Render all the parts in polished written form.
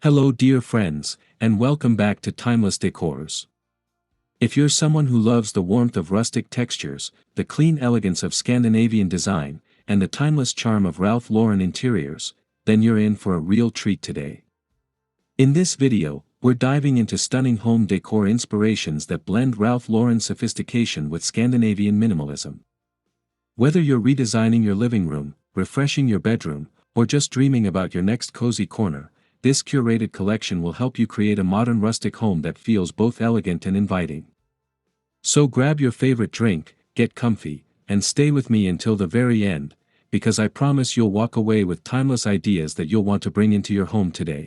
Hello dear friends, and welcome back to Timeless Decors. If you're someone who loves the warmth of rustic textures, the clean elegance of Scandinavian design, and the timeless charm of Ralph Lauren interiors, then you're in for a real treat today. In this video, we're diving into stunning home decor inspirations that blend Ralph Lauren's sophistication with Scandinavian minimalism. Whether you're redesigning your living room, refreshing your bedroom, or just dreaming about your next cozy corner, this curated collection will help you create a modern rustic home that feels both elegant and inviting. So grab your favorite drink, get comfy, and stay with me until the very end, because I promise you'll walk away with timeless ideas that you'll want to bring into your home today.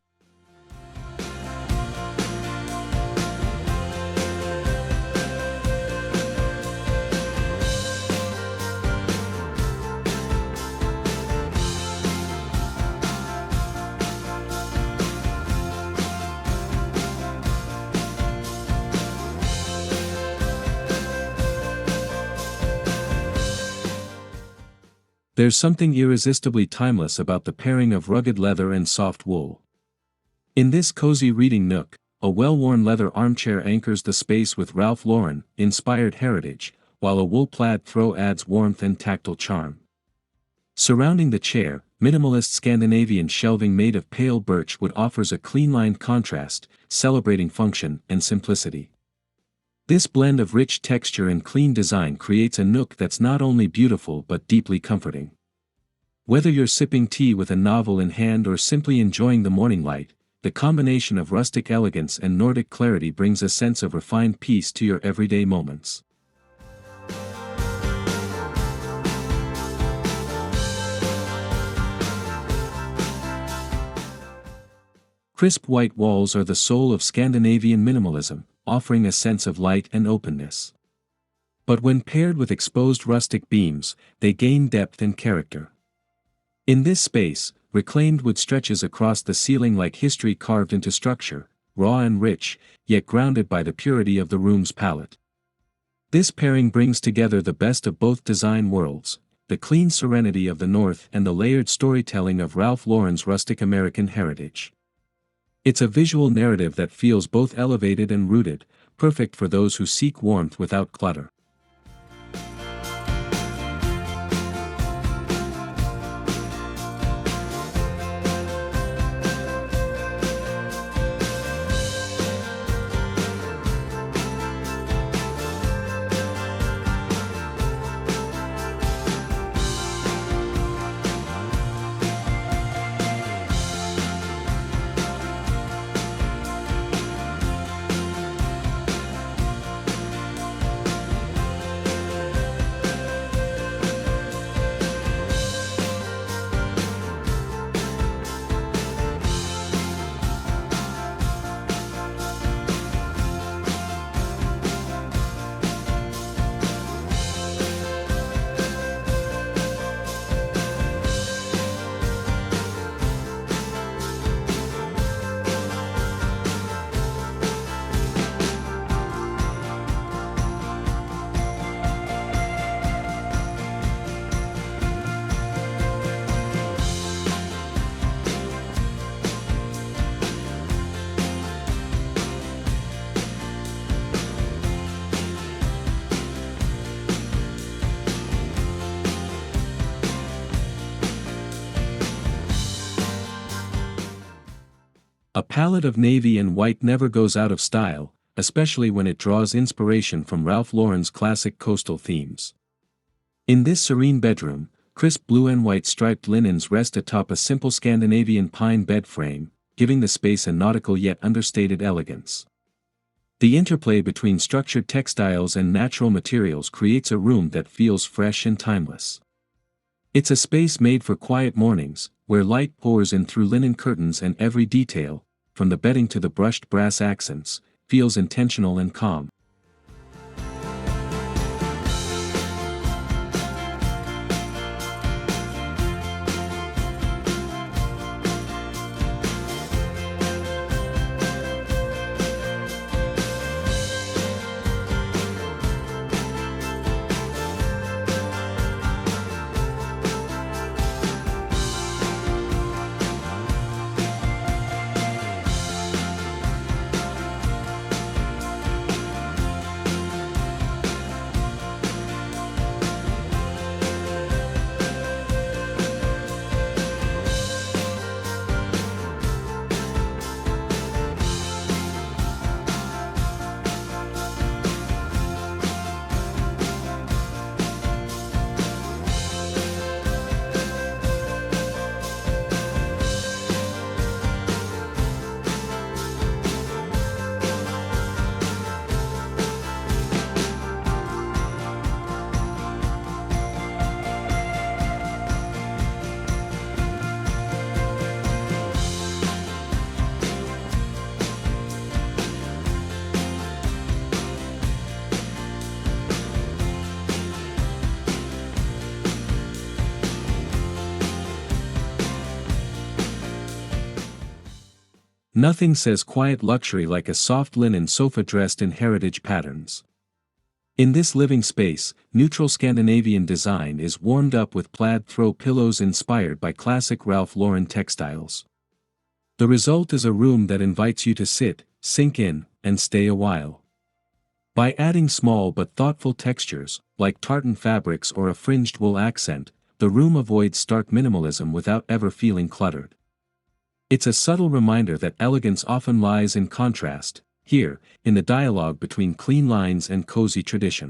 There's something irresistibly timeless about the pairing of rugged leather and soft wool. In this cozy reading nook, a well-worn leather armchair anchors the space with Ralph Lauren-inspired heritage, while a wool plaid throw adds warmth and tactile charm. Surrounding the chair, minimalist Scandinavian shelving made of pale birch wood offers a clean-lined contrast, celebrating function and simplicity. This blend of rich texture and clean design creates a nook that's not only beautiful but deeply comforting. Whether you're sipping tea with a novel in hand or simply enjoying the morning light, the combination of rustic elegance and Nordic clarity brings a sense of refined peace to your everyday moments. Crisp white walls are the soul of Scandinavian minimalism, offering a sense of light and openness. But when paired with exposed rustic beams, they gain depth and character. In this space, reclaimed wood stretches across the ceiling like history carved into structure, raw and rich, yet grounded by the purity of the room's palette. This pairing brings together the best of both design worlds, the clean serenity of the North and the layered storytelling of Ralph Lauren's rustic American heritage. It's a visual narrative that feels both elevated and rooted, perfect for those who seek warmth without clutter. A palette of navy and white never goes out of style, especially when it draws inspiration from Ralph Lauren's classic coastal themes. In this serene bedroom, crisp blue and white striped linens rest atop a simple Scandinavian pine bed frame, giving the space a nautical yet understated elegance. The interplay between structured textiles and natural materials creates a room that feels fresh and timeless. It's a space made for quiet mornings, where light pours in through linen curtains and every detail, from the bedding to the brushed brass accents, feels intentional and calm. Nothing says quiet luxury like a soft linen sofa dressed in heritage patterns. In this living space, neutral Scandinavian design is warmed up with plaid throw pillows inspired by classic Ralph Lauren textiles. The result is a room that invites you to sit, sink in, and stay a while. By adding small but thoughtful textures, like tartan fabrics or a fringed wool accent, the room avoids stark minimalism without ever feeling cluttered. It's a subtle reminder that elegance often lies in contrast, here, in the dialogue between clean lines and cozy tradition.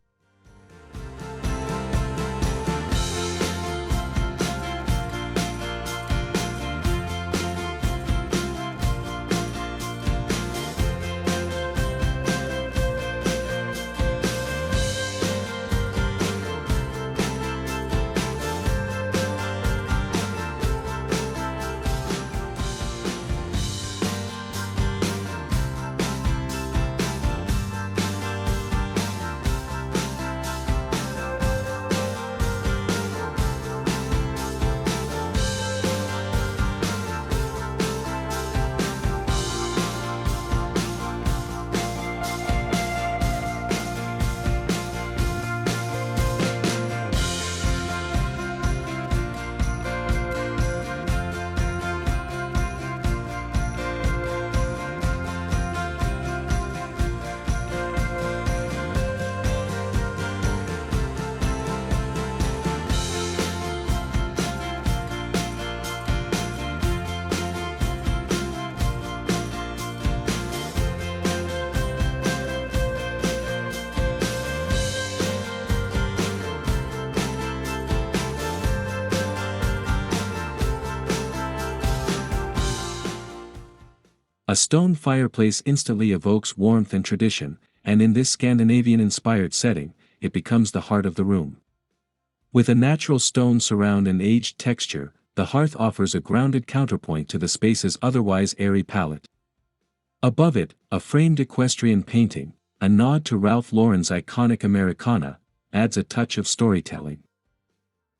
A stone fireplace instantly evokes warmth and tradition, and in this Scandinavian-inspired setting, it becomes the heart of the room. With a natural stone surround and aged texture, the hearth offers a grounded counterpoint to the space's otherwise airy palette. Above it, a framed equestrian painting, a nod to Ralph Lauren's iconic Americana, adds a touch of storytelling.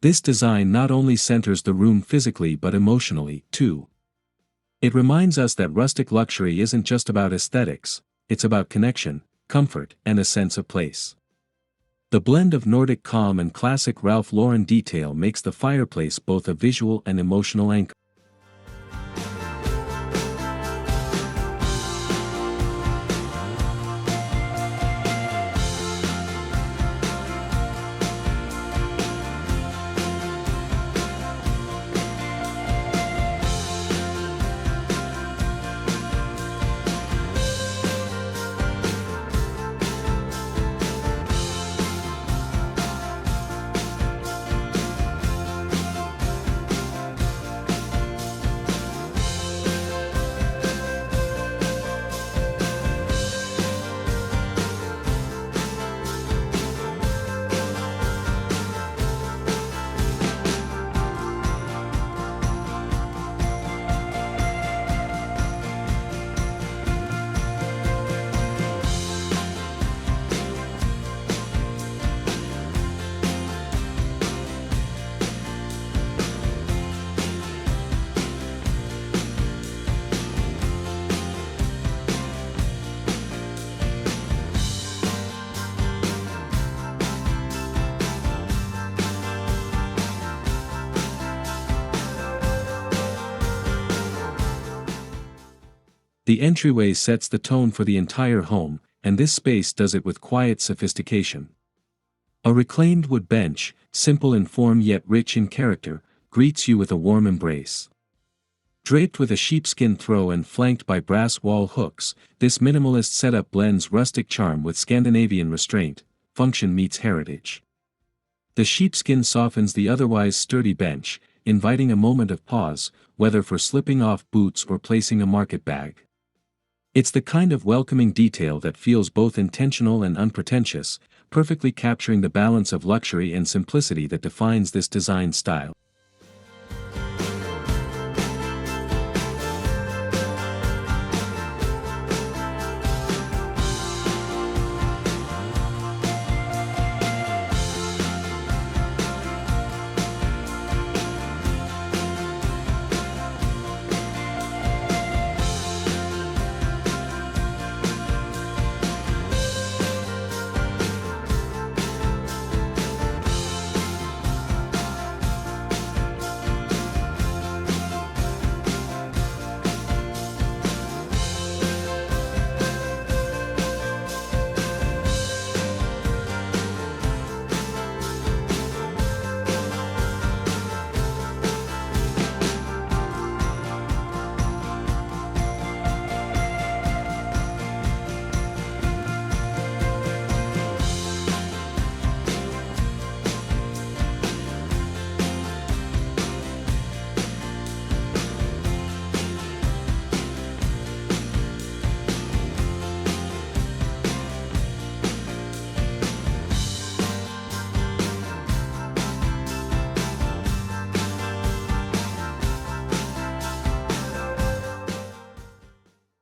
This design not only centers the room physically but emotionally, too. It reminds us that rustic luxury isn't just about aesthetics, it's about connection, comfort, and a sense of place. The blend of Nordic calm and classic Ralph Lauren detail makes the fireplace both a visual and emotional anchor. The entryway sets the tone for the entire home, and this space does it with quiet sophistication. A reclaimed wood bench, simple in form yet rich in character, greets you with a warm embrace. Draped with a sheepskin throw and flanked by brass wall hooks, this minimalist setup blends rustic charm with Scandinavian restraint, function meets heritage. The sheepskin softens the otherwise sturdy bench, inviting a moment of pause, whether for slipping off boots or placing a market bag. It's the kind of welcoming detail that feels both intentional and unpretentious, perfectly capturing the balance of luxury and simplicity that defines this design style.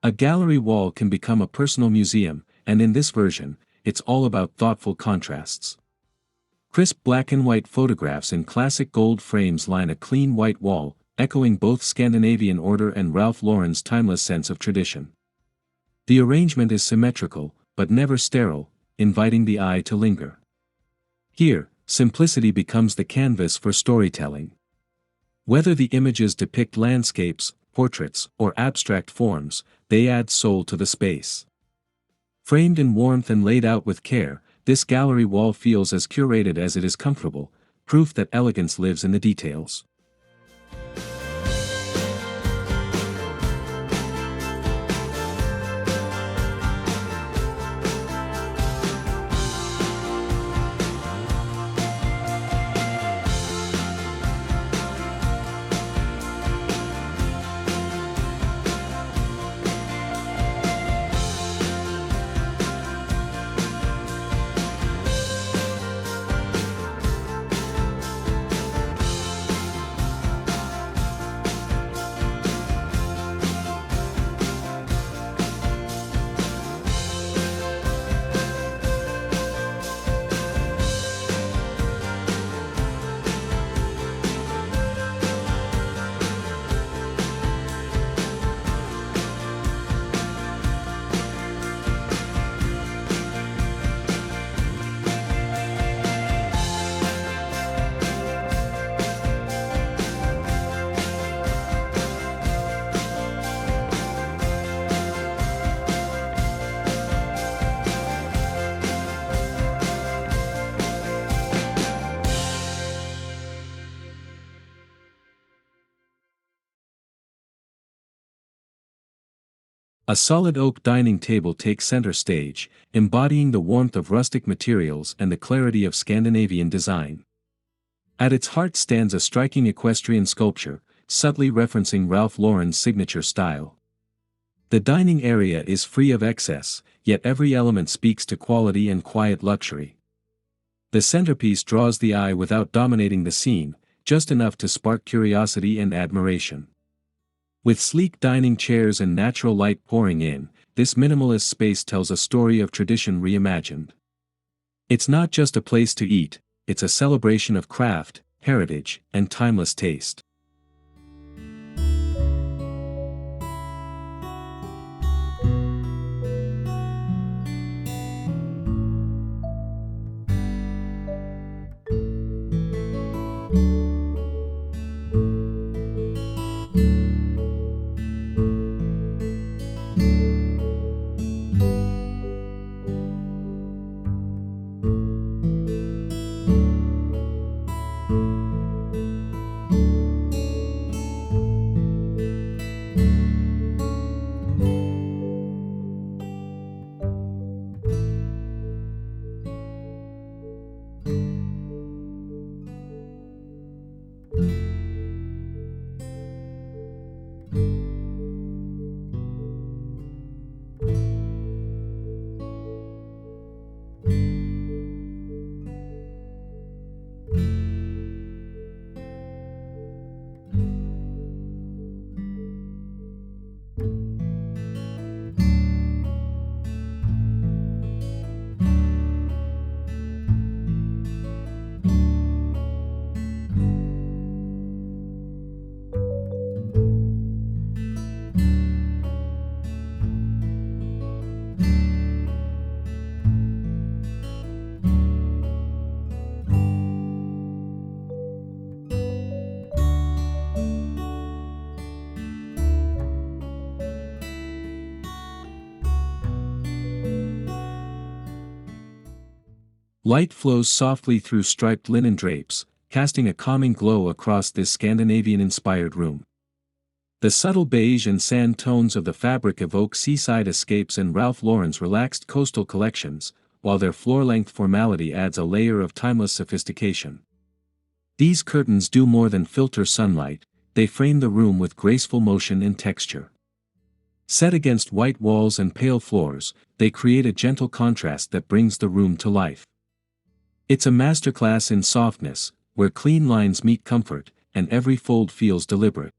A gallery wall can become a personal museum, and in this version, it's all about thoughtful contrasts. Crisp black and white photographs in classic gold frames line a clean white wall, echoing both Scandinavian order and Ralph Lauren's timeless sense of tradition. The arrangement is symmetrical, but never sterile, inviting the eye to linger. Here, simplicity becomes the canvas for storytelling. Whether the images depict landscapes, portraits, or abstract forms, they add soul to the space. Framed in warmth and laid out with care, this gallery wall feels as curated as it is comfortable, proof that elegance lives in the details. A solid oak dining table takes center stage, embodying the warmth of rustic materials and the clarity of Scandinavian design. At its heart stands a striking equestrian sculpture, subtly referencing Ralph Lauren's signature style. The dining area is free of excess, yet every element speaks to quality and quiet luxury. The centerpiece draws the eye without dominating the scene, just enough to spark curiosity and admiration. With sleek dining chairs and natural light pouring in, this minimalist space tells a story of tradition reimagined. It's not just a place to eat, it's a celebration of craft, heritage, and timeless taste. Light flows softly through striped linen drapes, casting a calming glow across this Scandinavian-inspired room. The subtle beige and sand tones of the fabric evoke seaside escapes and Ralph Lauren's relaxed coastal collections, while their floor-length formality adds a layer of timeless sophistication. These curtains do more than filter sunlight, they frame the room with graceful motion and texture. Set against white walls and pale floors, they create a gentle contrast that brings the room to life. It's a masterclass in softness, where clean lines meet comfort, and every fold feels deliberate.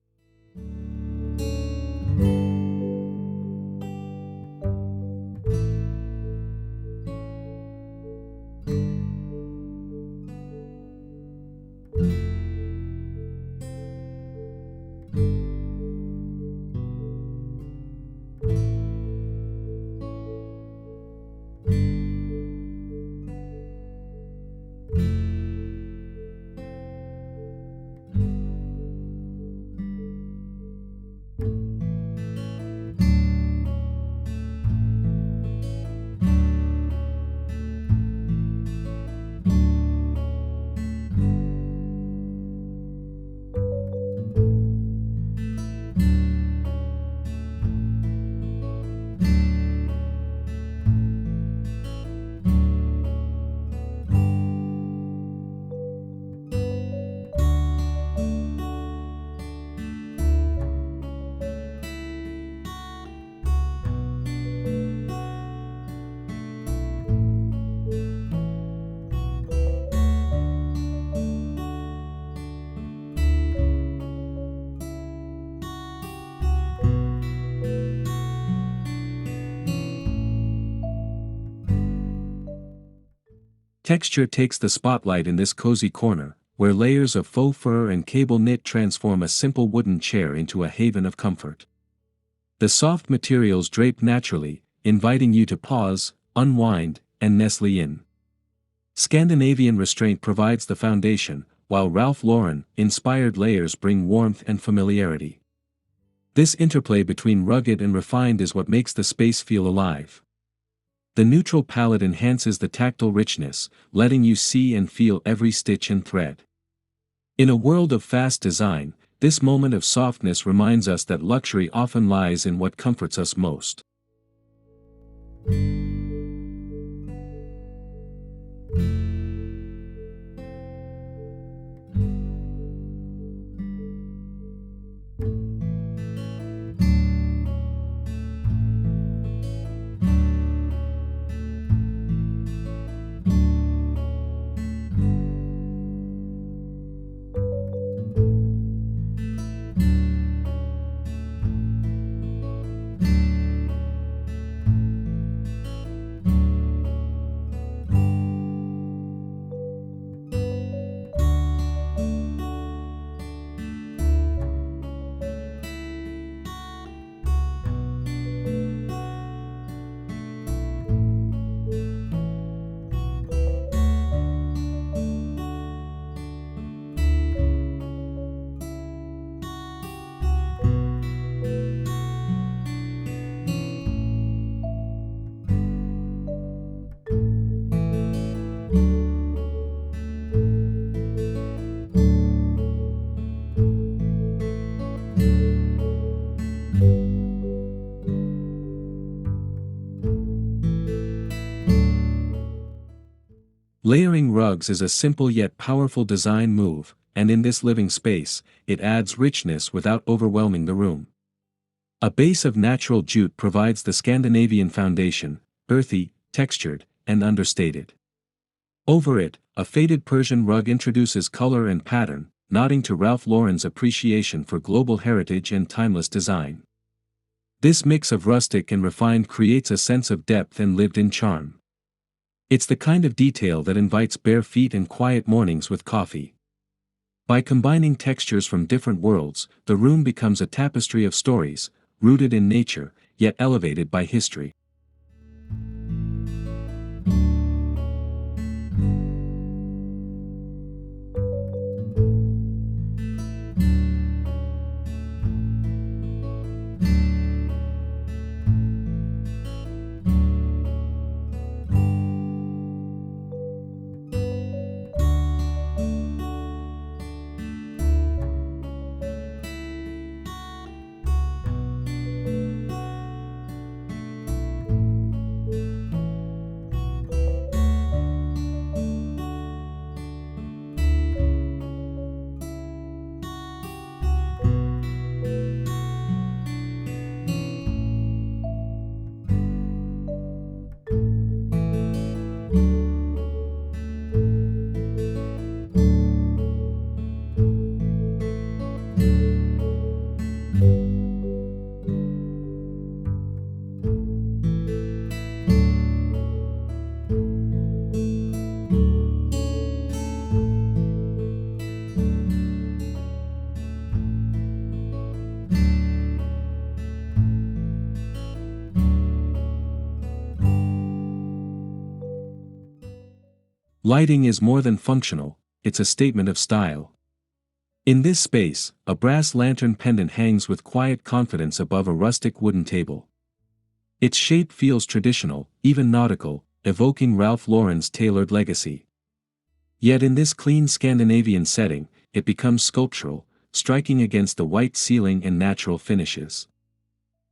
Texture takes the spotlight in this cozy corner, where layers of faux fur and cable knit transform a simple wooden chair into a haven of comfort. The soft materials drape naturally, inviting you to pause, unwind, and nestle in. Scandinavian restraint provides the foundation, while Ralph Lauren-inspired layers bring warmth and familiarity. This interplay between rugged and refined is what makes the space feel alive. The neutral palette enhances the tactile richness, letting you see and feel every stitch and thread. In a world of fast design, this moment of softness reminds us that luxury often lies in what comforts us most. Layering rugs is a simple yet powerful design move, and in this living space, it adds richness without overwhelming the room. A base of natural jute provides the Scandinavian foundation, earthy, textured, and understated. Over it, a faded Persian rug introduces color and pattern, nodding to Ralph Lauren's appreciation for global heritage and timeless design. This mix of rustic and refined creates a sense of depth and lived-in charm. It's the kind of detail that invites bare feet and quiet mornings with coffee. By combining textures from different worlds, the room becomes a tapestry of stories, rooted in nature, yet elevated by history. Lighting is more than functional, it's a statement of style. In this space, a brass lantern pendant hangs with quiet confidence above a rustic wooden table. Its shape feels traditional, even nautical, evoking Ralph Lauren's tailored legacy. Yet in this clean Scandinavian setting, it becomes sculptural, striking against the white ceiling and natural finishes.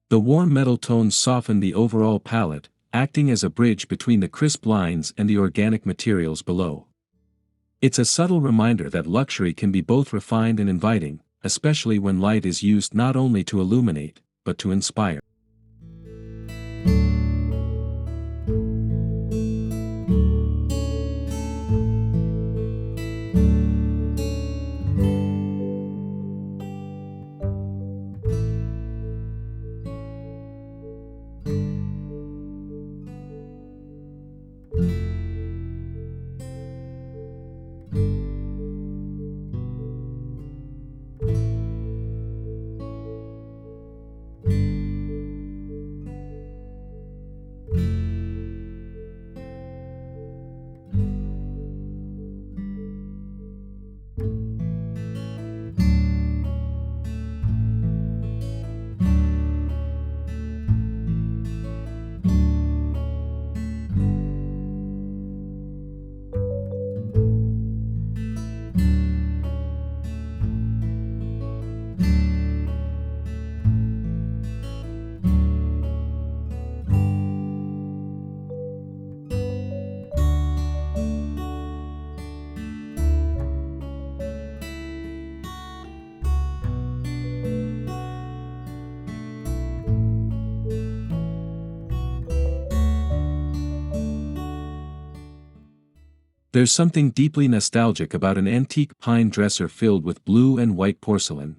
The warm metal tones soften the overall palette, acting as a bridge between the crisp lines and the organic materials below. It's a subtle reminder that luxury can be both refined and inviting, especially when light is used not only to illuminate, but to inspire. There's something deeply nostalgic about an antique pine dresser filled with blue and white porcelain.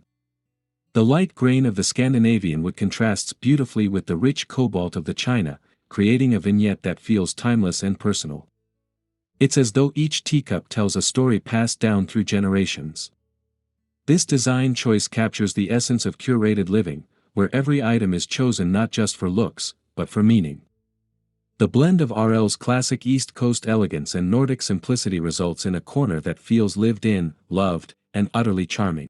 The light grain of the Scandinavian wood contrasts beautifully with the rich cobalt of the china, creating a vignette that feels timeless and personal. It's as though each teacup tells a story passed down through generations. This design choice captures the essence of curated living, where every item is chosen not just for looks, but for meaning. The blend of RL's classic East Coast elegance and Nordic simplicity results in a corner that feels lived in, loved, and utterly charming.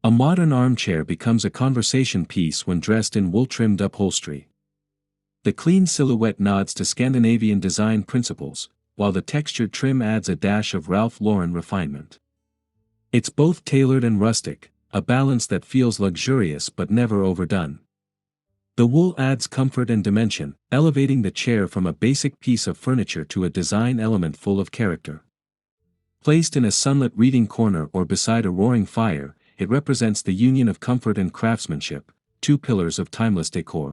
A modern armchair becomes a conversation piece when dressed in wool-trimmed upholstery. The clean silhouette nods to Scandinavian design principles, while the textured trim adds a dash of Ralph Lauren refinement. It's both tailored and rustic, a balance that feels luxurious but never overdone. The wool adds comfort and dimension, elevating the chair from a basic piece of furniture to a design element full of character. Placed in a sunlit reading corner or beside a roaring fire, it represents the union of comfort and craftsmanship, two pillars of timeless decor.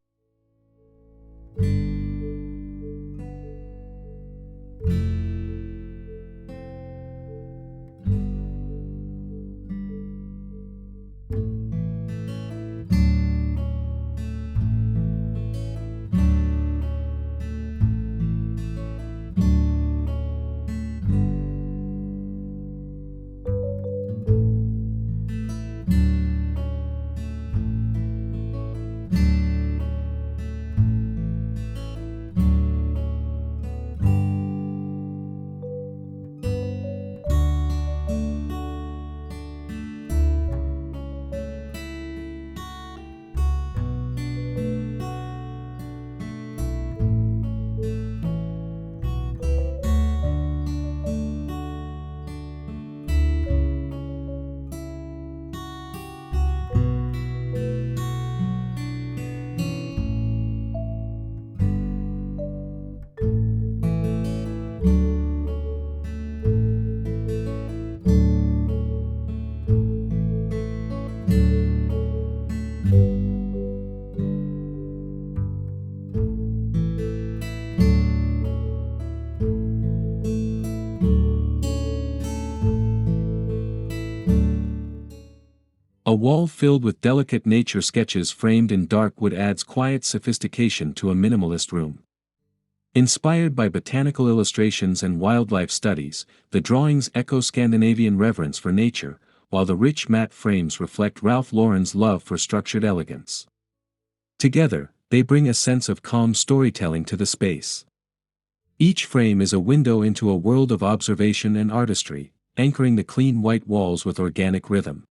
A wall filled with delicate nature sketches framed in dark wood adds quiet sophistication to a minimalist room. Inspired by botanical illustrations and wildlife studies, the drawings echo Scandinavian reverence for nature, while the rich matte frames reflect Ralph Lauren's love for structured elegance. Together, they bring a sense of calm storytelling to the space. Each frame is a window into a world of observation and artistry, anchoring the clean white walls with organic rhythm.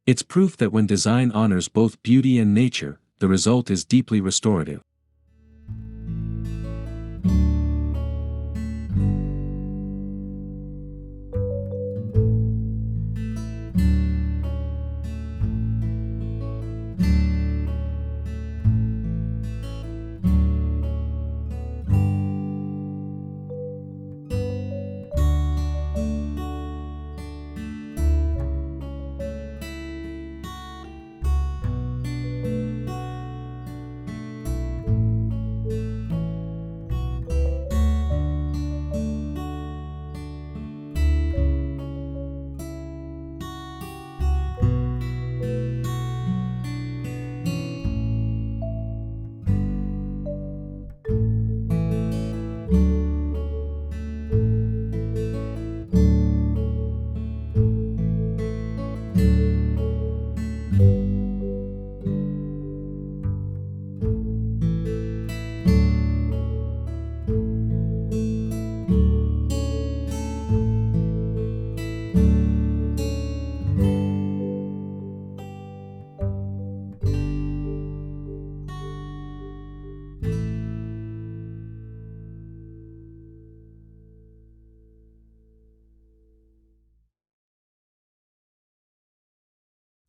It's proof that when design honors both beauty and nature, the result is deeply restorative.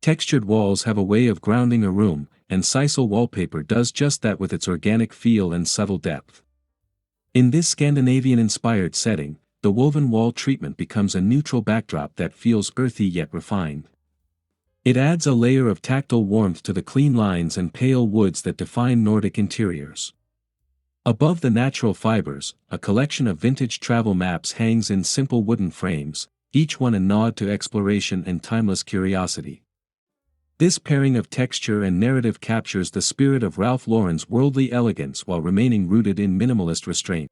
Textured walls have a way of grounding a room, and Sisal wallpaper does just that with its organic feel and subtle depth. In this Scandinavian-inspired setting, the woven wall treatment becomes a neutral backdrop that feels earthy yet refined. It adds a layer of tactile warmth to the clean lines and pale woods that define Nordic interiors. Above the natural fibers, a collection of vintage travel maps hangs in simple wooden frames, each one a nod to exploration and timeless curiosity. This pairing of texture and narrative captures the spirit of Ralph Lauren's worldly elegance while remaining rooted in minimalist restraint.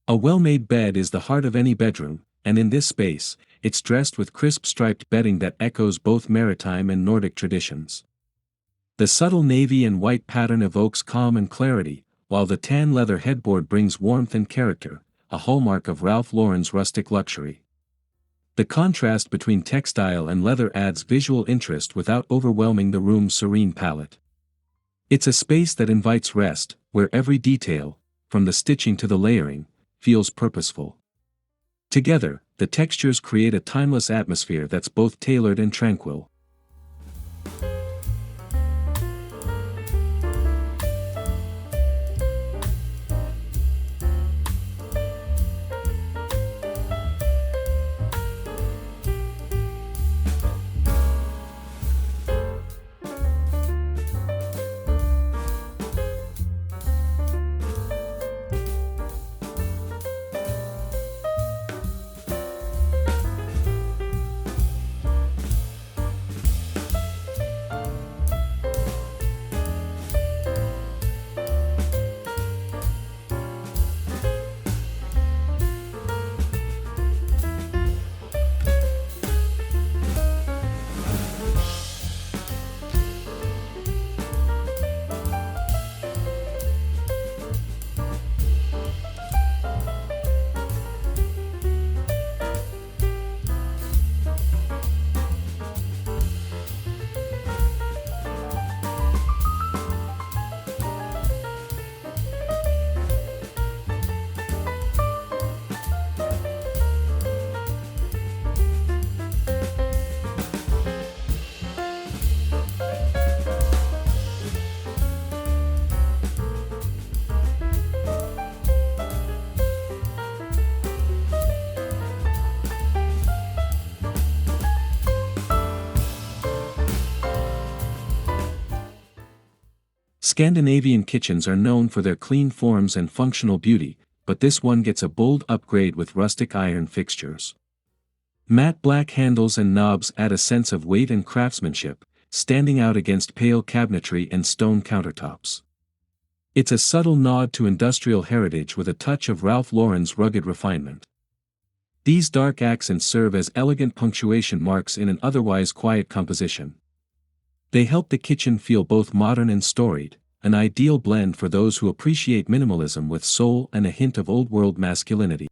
A well-made bed is the heart of any bedroom, and in this space, it's dressed with crisp striped bedding that echoes both maritime and Nordic traditions. The subtle navy and white pattern evokes calm and clarity, while the tan leather headboard brings warmth and character, a hallmark of Ralph Lauren's rustic luxury. The contrast between textile and leather adds visual interest without overwhelming the room's serene palette. It's a space that invites rest, where every detail, from the stitching to the layering, feels purposeful. Together, the textures create a timeless atmosphere that's both tailored and tranquil. Scandinavian kitchens are known for their clean forms and functional beauty, but this one gets a bold upgrade with rustic iron fixtures. Matte black handles and knobs add a sense of weight and craftsmanship, standing out against pale cabinetry and stone countertops. It's a subtle nod to industrial heritage with a touch of Ralph Lauren's rugged refinement. These dark accents serve as elegant punctuation marks in an otherwise quiet composition. They help the kitchen feel both modern and storied, an ideal blend for those who appreciate minimalism with soul and a hint of old-world masculinity.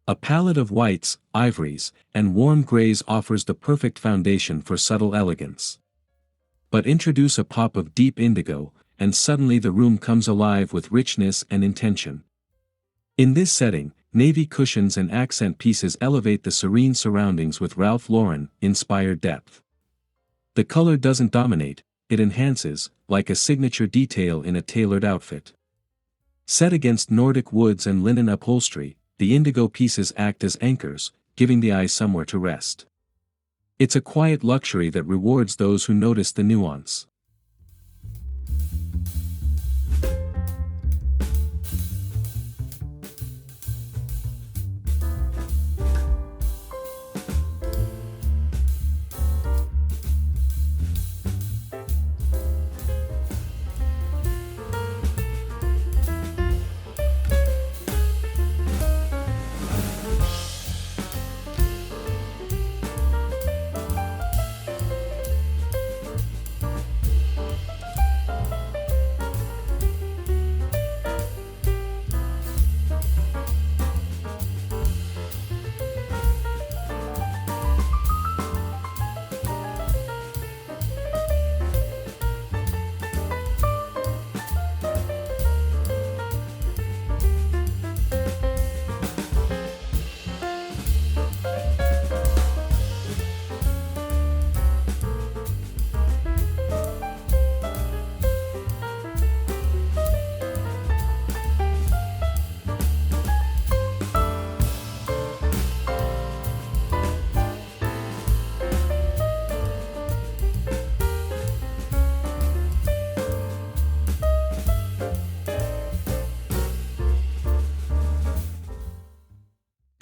A palette of whites, ivories, and warm grays offers the perfect foundation for subtle elegance. But introduce a pop of deep indigo, and suddenly the room comes alive with richness and intention. In this setting, navy cushions and accent pieces elevate the serene surroundings with Ralph Lauren-inspired depth. The color doesn't dominate, it enhances, like a signature detail in a tailored outfit. Set against Nordic woods and linen upholstery, the indigo pieces act as anchors, giving the eye somewhere to rest. It's a quiet luxury that rewards those who notice the nuance.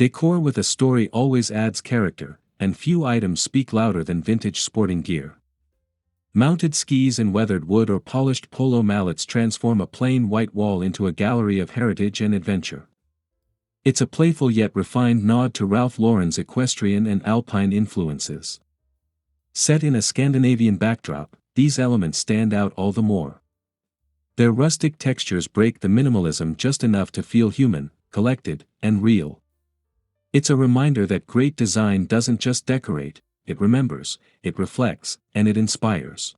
Decor with a story always adds character, and few items speak louder than vintage sporting gear. Mounted skis in weathered wood or polished polo mallets transform a plain white wall into a gallery of heritage and adventure. It's a playful yet refined nod to Ralph Lauren's equestrian and alpine influences. Set in a Scandinavian backdrop, these elements stand out all the more. Their rustic textures break the minimalism just enough to feel human, collected, and real. It's a reminder that great design doesn't just decorate, it remembers, it reflects, and it inspires.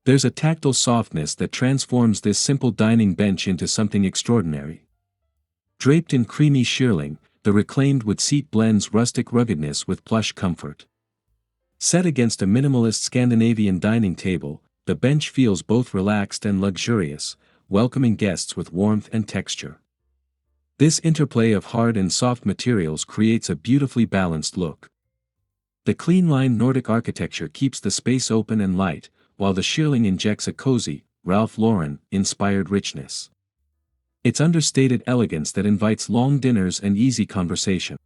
There's a tactile softness that transforms this simple dining bench into something extraordinary. Draped in creamy shearling, the reclaimed wood seat blends rustic ruggedness with plush comfort. Set against a minimalist Scandinavian dining table, the bench feels both relaxed and luxurious, welcoming guests with warmth and texture. This interplay of hard and soft materials creates a beautifully balanced look. The clean-lined Nordic architecture keeps the space open and light, while the shearling injects a cozy, Ralph Lauren-inspired richness. It's understated elegance that invites long dinners and easy conversation.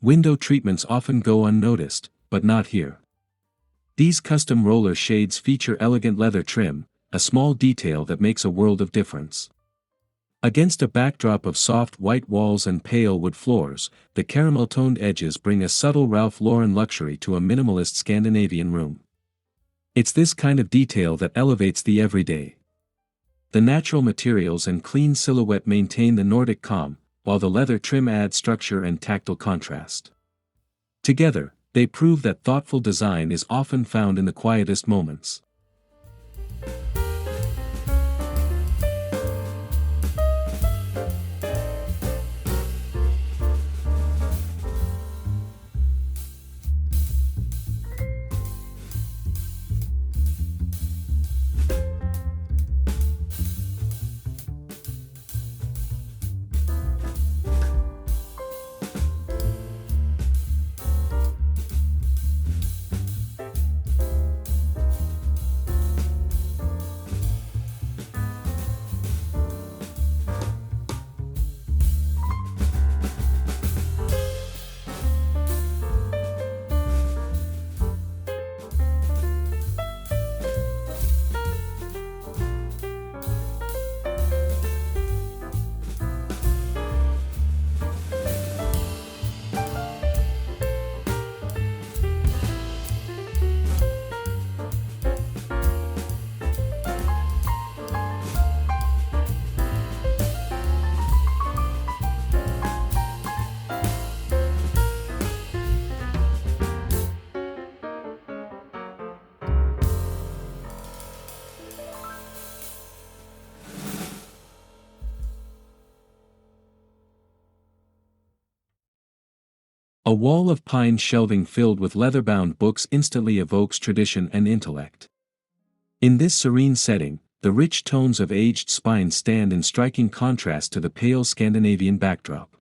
Window treatments often go unnoticed, but not here. These custom roller shades feature elegant leather trim, a small detail that makes a world of difference. Against a backdrop of soft white walls and pale wood floors, the caramel-toned edges bring a subtle Ralph Lauren luxury to a minimalist Scandinavian room. It's this kind of detail that elevates the everyday. The natural materials and clean silhouette maintain the Nordic calm, while the leather trim adds structure and tactile contrast. Together, they prove that thoughtful design is often found in the quietest moments. A wall of pine shelving filled with leather-bound books instantly evokes tradition and intellect. In this serene setting, the rich tones of aged spines stand in striking contrast to the pale Scandinavian backdrop.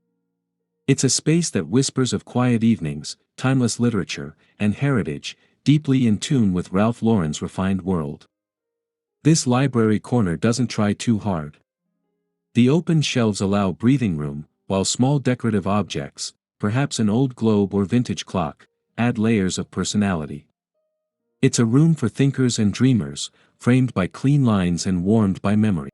It's a space that whispers of quiet evenings, timeless literature, and heritage, deeply in tune with Ralph Lauren's refined world. This library corner doesn't try too hard. The open shelves allow breathing room, while small decorative objects, perhaps an old globe or vintage clock, add layers of personality. It's a room for thinkers and dreamers, framed by clean lines and warmed by memory.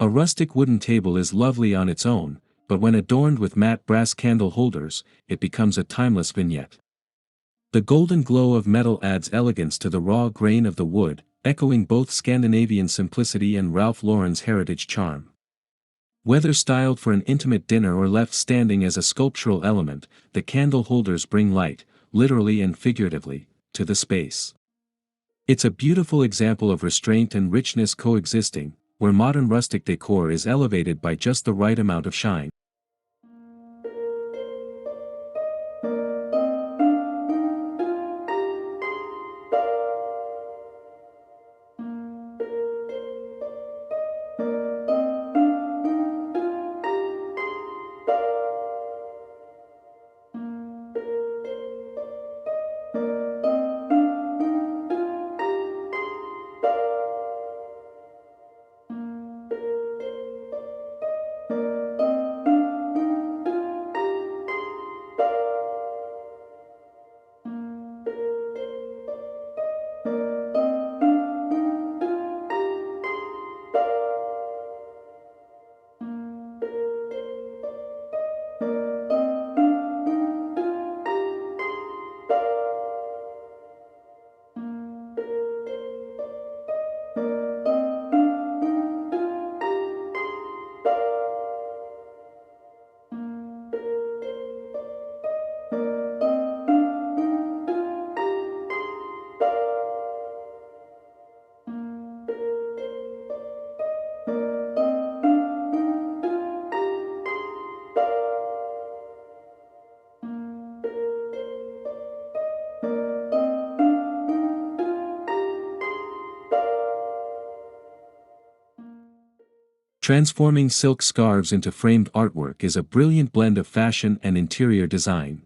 A rustic wooden table is lovely on its own, but when adorned with matte brass candle holders, it becomes a timeless vignette. The golden glow of metal adds elegance to the raw grain of the wood, echoing both Scandinavian simplicity and Ralph Lauren's heritage charm. Whether styled for an intimate dinner or left standing as a sculptural element, the candle holders bring light, literally and figuratively, to the space. It's a beautiful example of restraint and richness coexisting, where modern rustic decor is elevated by just the right amount of shine. Transforming silk scarves into framed artwork is a brilliant blend of fashion and interior design.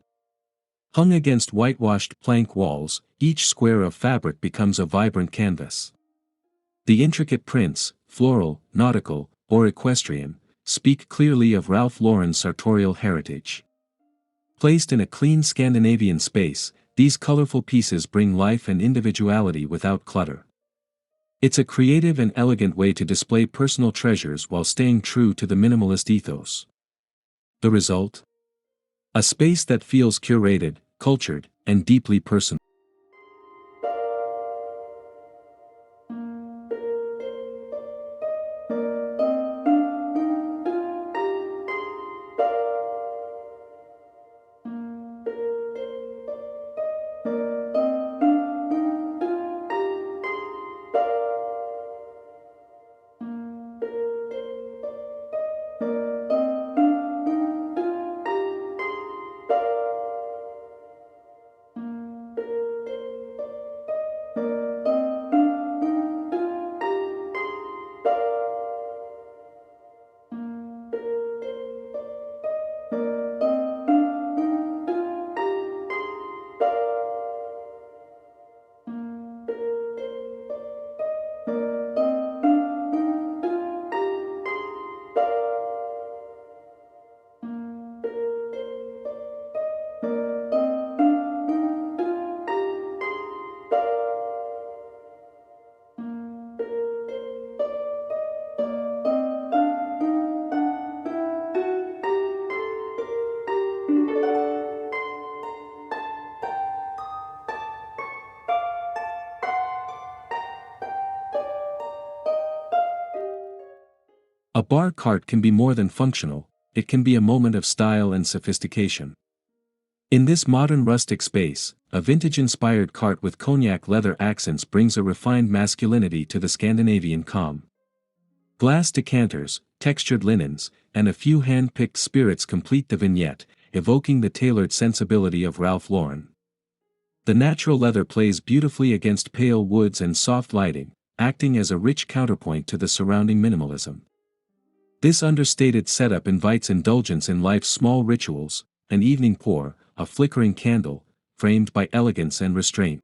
Hung against whitewashed plank walls, each square of fabric becomes a vibrant canvas. The intricate prints, floral, nautical, or equestrian, speak clearly of Ralph Lauren's sartorial heritage. Placed in a clean Scandinavian space, these colorful pieces bring life and individuality without clutter. It's a creative and elegant way to display personal treasures while staying true to the minimalist ethos. The result? A space that feels curated, cultured, and deeply personal. A bar cart can be more than functional, it can be a moment of style and sophistication. In this modern rustic space, a vintage-inspired cart with cognac leather accents brings a refined masculinity to the Scandinavian calm. Glass decanters, textured linens, and a few hand-picked spirits complete the vignette, evoking the tailored sensibility of Ralph Lauren. The natural leather plays beautifully against pale woods and soft lighting, acting as a rich counterpoint to the surrounding minimalism. This understated setup invites indulgence in life's small rituals, an evening pour, a flickering candle, framed by elegance and restraint.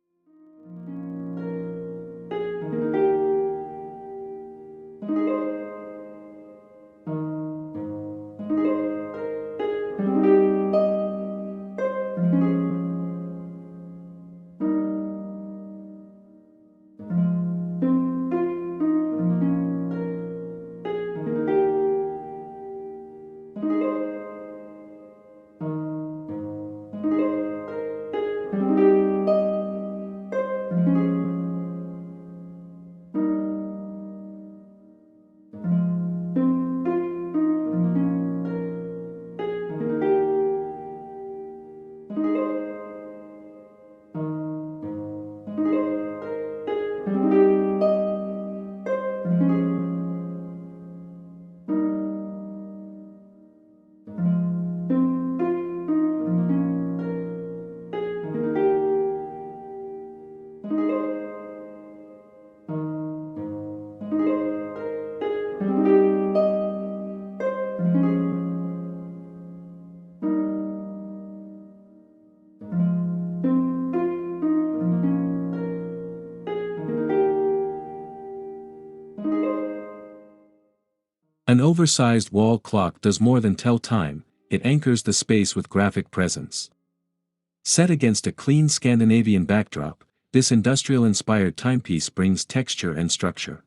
An oversized wall clock does more than tell time, it anchors the space with graphic presence. Set against a clean Scandinavian backdrop, this industrial-inspired timepiece brings texture and structure.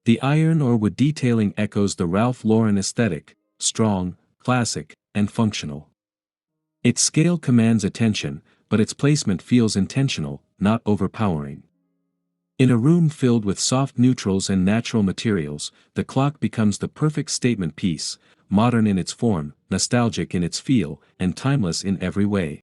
The iron or wood detailing echoes the Ralph Lauren aesthetic, strong, classic, and functional. Its scale commands attention, but its placement feels intentional, not overpowering. In a room filled with soft neutrals and natural materials, the clock becomes the perfect statement piece, modern in its form, nostalgic in its feel, and timeless in every way.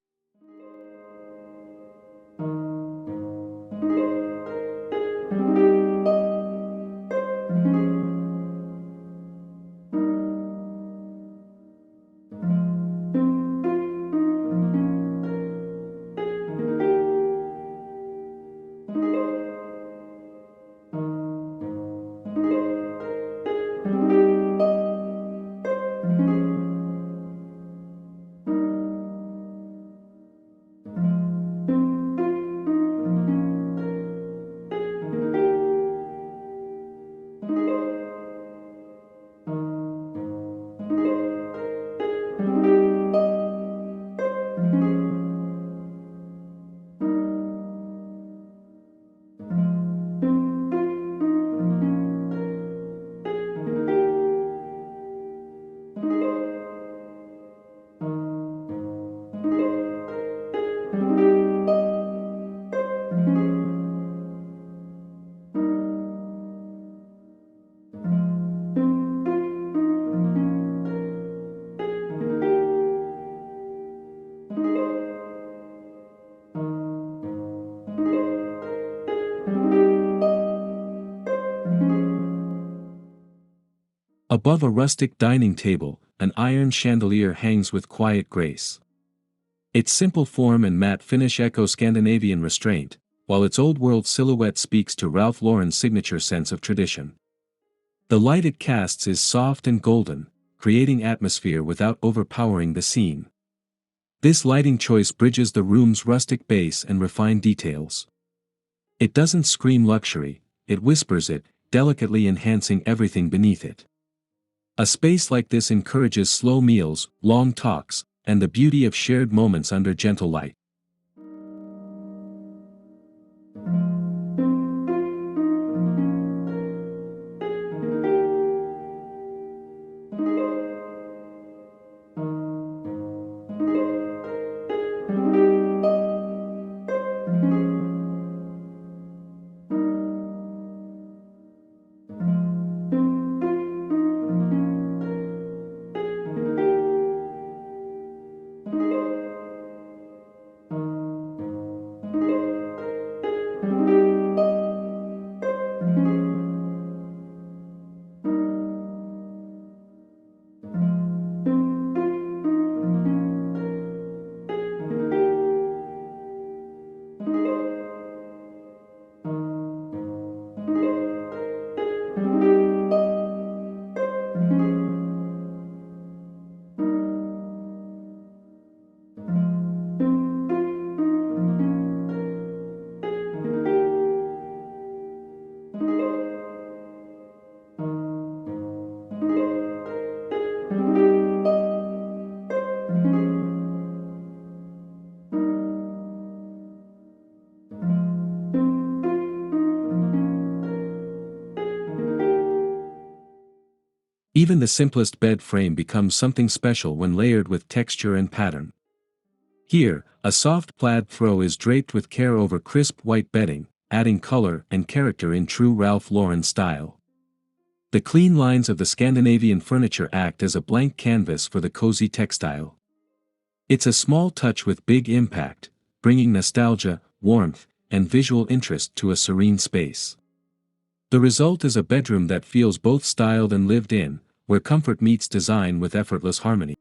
Above a rustic dining table, an iron chandelier hangs with quiet grace. Its simple form and matte finish echo Scandinavian restraint, while its old-world silhouette speaks to Ralph Lauren's signature sense of tradition. The light it casts is soft and golden, creating atmosphere without overpowering the scene. This lighting choice bridges the room's rustic base and refined details. It doesn't scream luxury, it whispers it, delicately enhancing everything beneath it. A space like this encourages slow meals, long talks, and the beauty of shared moments under gentle light. Even the simplest bed frame becomes something special when layered with texture and pattern. Here, a soft plaid throw is draped with care over crisp white bedding, adding color and character in true Ralph Lauren style. The clean lines of the Scandinavian furniture act as a blank canvas for the cozy textile. It's a small touch with big impact, bringing nostalgia, warmth, and visual interest to a serene space. The result is a bedroom that feels both styled and lived in, where comfort meets design with effortless harmony.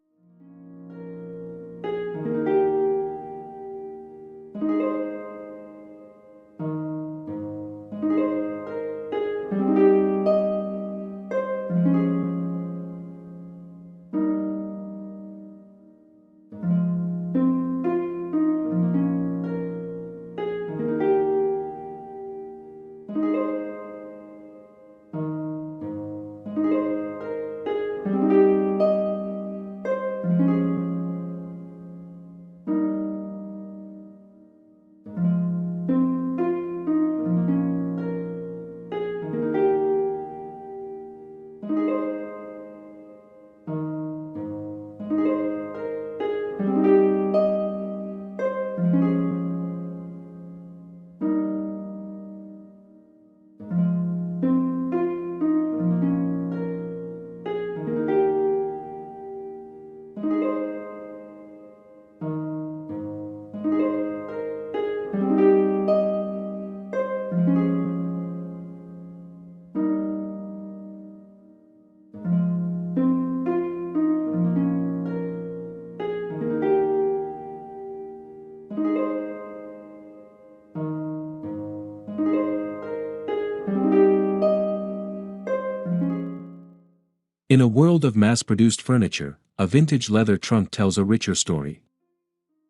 In a world of mass-produced furniture, a vintage leather trunk tells a richer story.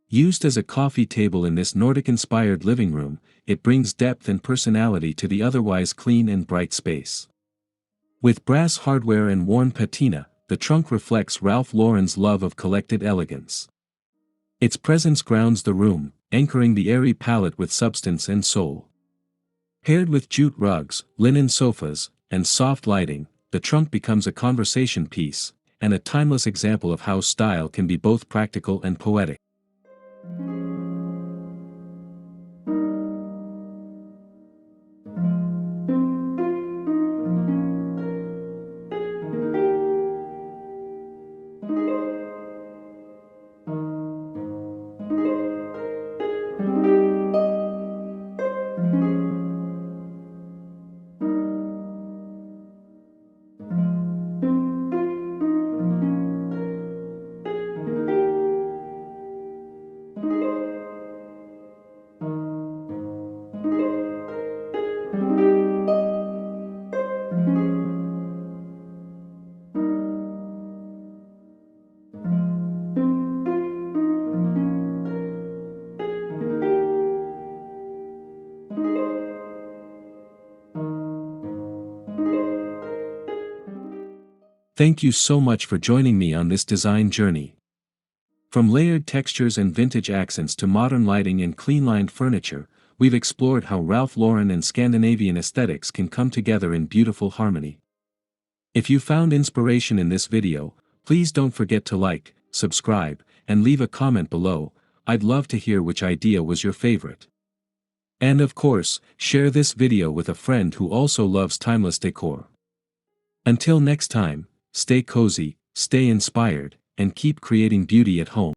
Used as a coffee table in this Nordic-inspired living room, it brings depth and personality to the otherwise clean and bright space. With brass hardware and worn patina, the trunk reflects Ralph Lauren's love of collected elegance. Its presence grounds the room, anchoring the airy palette with substance and soul. Paired with jute rugs, linen sofas, and soft lighting, the trunk becomes a conversation piece, and a timeless example of how style can be both practical and poetic. Thank you so much for joining me on this design journey. From layered textures and vintage accents to modern lighting and clean-lined furniture, we've explored how Ralph Lauren and Scandinavian aesthetics can come together in beautiful harmony. If you found inspiration in this video, please don't forget to like, subscribe, and leave a comment below. I'd love to hear which idea was your favorite. And of course, share this video with a friend who also loves timeless decor. Until next time, stay cozy, stay inspired, and keep creating beauty at home.